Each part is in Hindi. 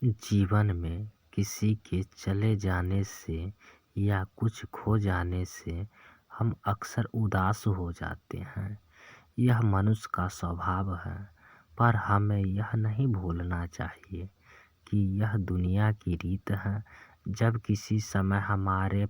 जीवन में किसी के चले जाने से या कुछ खो जाने से हम अक्सर उदास हो जाते हैं। यह मनुष्य का स्वभाव है, पर हमें यह नहीं भूलना चाहिए कि यह दुनिया की रीत है। जब किसी समय हमारे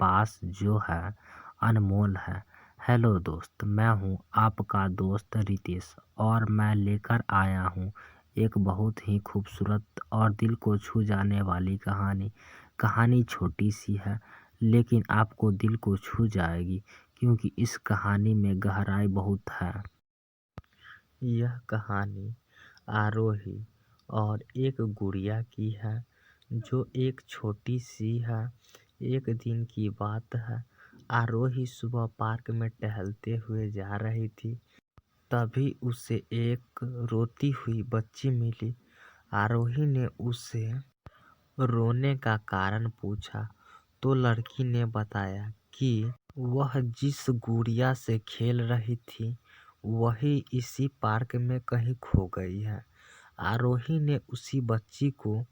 पास जो है अनमोल है। हेलो दोस्त, मैं हूँ आपका दोस्त रितेश और मैं लेकर आया हूँ एक बहुत ही खूबसूरत और दिल को छू जाने वाली कहानी। कहानी छोटी सी है लेकिन आपको दिल को छू जाएगी, क्योंकि इस कहानी में गहराई बहुत है। यह कहानी आरोही और एक गुड़िया की है, जो एक छोटी सी है। एक दिन की बात है, आरोही सुबह पार्क में टहलते हुए जा रही थी। तभी उसे एक रोती हुई बच्ची मिली। आरोही ने उसे रोने का कारण पूछा तो लड़की ने बताया कि वह जिस गुड़िया से खेल रही थी वही इसी पार्क में कहीं खो गई है। आरोही ने उसी बच्ची को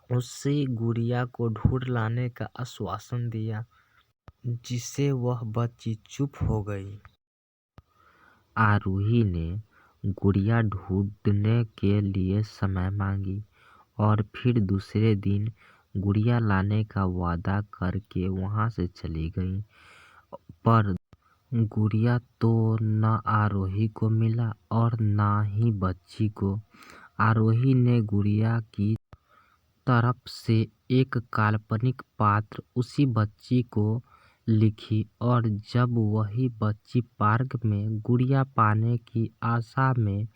उसी गुड़िया को ढूंढ लाने का आश्वासन दिया, जिससे वह बच्ची चुप हो गई। आरोही ने गुड़िया ढूंढने के लिए समय मांगी और फिर दूसरे दिन गुड़िया लाने का वादा करके वहां से चली गई। पर गुड़िया तो न आरोही को मिला और न ही बच्ची को। आरोही ने गुड़िया की तरफ से एक काल्पनिक पात्र उसी बच्ची को लिखी और जब वही बच्ची पार्क में गुड़िया पाने की आशा में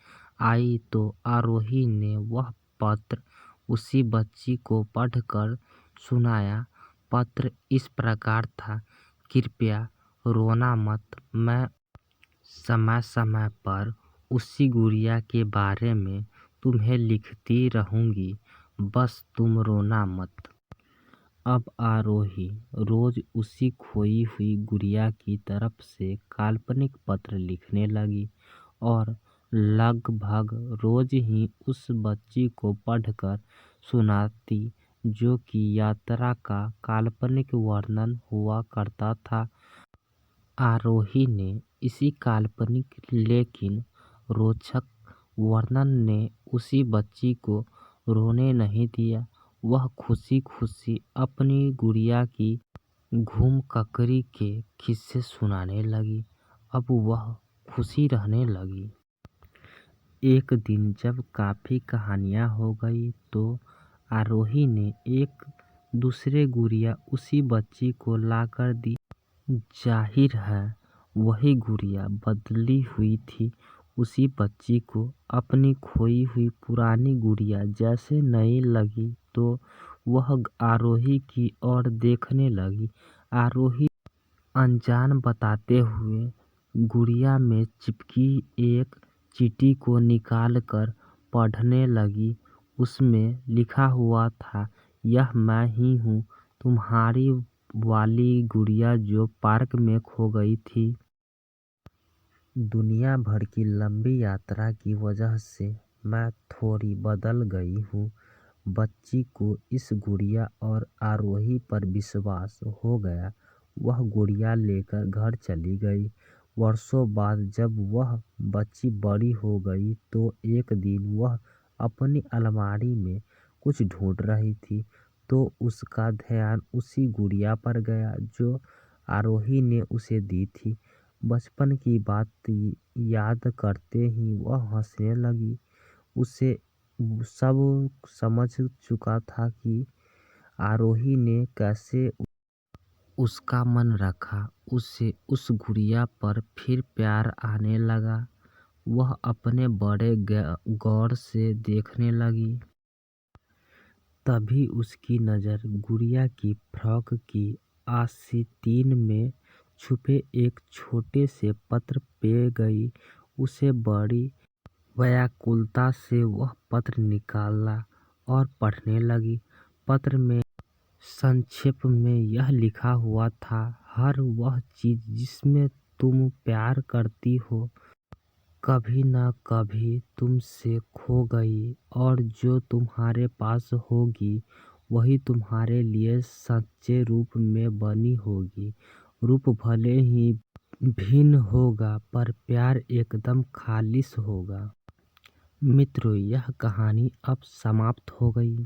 आई तो आरोही ने वह पत्र उसी बच्ची को पढ़कर सुनाया। पत्र इस प्रकार था, कृपया रोना मत, मैं समय समय पर उसी गुड़िया के बारे में तुम्हें लिखती रहूंगी, बस तुम रोना मत। अब आरोही रोज उसी खोई हुई गुड़िया की तरफ से काल्पनिक पत्र लिखने लगी और लगभग रोज ही उस बच्ची को पढ़कर सुनाती, जो कि यात्रा का काल्पनिक वर्णन हुआ करता था। आरोही ने इसी काल्पनिक लेकिन रोचक वर्णन ने उसी बच्ची को रोने नहीं दिया। वह खुशी-खुशी अपनी गुड़िया की घूम-ककरी के किस्से सुनाने लगी। अब वह खुशी रहने लगी। एक दिन जब काफ़ी कहानियाँ हो गई तो आरोही ने एक दूसरे गुड़िया उसी बच्ची को लाकर दी। जाहिर है वही गुड़िया बदली हुई थी। उसी बच्ची को अपनी खोई हुई पुरानी गुड़िया जैसे नई लगी तो वह आरोही की ओर देखने लगी। आरोही अनजान बताते हुए गुड़िया में चिपकी एक चिट्ठी को निकालकर पढ़ने लगी। उसमें लिखा हुआ था, यह मैं ही हूँ, तुम्हारी वाली गुड़िया जो पार्क में खो गई थी। दुनिया भर की लंबी यात्रा की वजह से मैं थोड़ी बदल गई हूँ। बच्ची को इस गुड़िया और आरोही पर विश्वास हो गया। वह गुड़िया लेकर घर चली गई। वर्षों बाद जब वह बच्ची बड़ी हो गई तो एक दिन वह अपनी अलमारी में कुछ ढूंढ रही थी तो उसका ध्यान उसी गुड़िया पर गया जो आरोही ने उसे दी थी। बचपन की बात याद करते ही वह हंसने लगी। उसे सब समझ चुका था कि आरोही ने कैसे उसका मन रखा। उसे उस गुड़िया पर फिर प्यार आने लगा। वह अपने बड़े गौर से देखने लगी। तभी उसकी नज़र गुड़िया की फ्रॉक की आस्तीन में छुपे एक छोटे से पत्र पे गई। उसे बड़ी व्याकुलता से वह पत्र निकाला और पढ़ने लगी। पत्र में संक्षेप में यह लिखा हुआ था, हर वह चीज़ जिसमें तुम प्यार करती हो कभी ना कभी तुमसे खो गई और जो तुम्हारे पास होगी वही तुम्हारे लिए सच्चे रूप में बनी होगी। रूप भले ही भिन्न होगा पर प्यार एकदम खालिश होगा। मित्रों, यह कहानी अब समाप्त हो गई।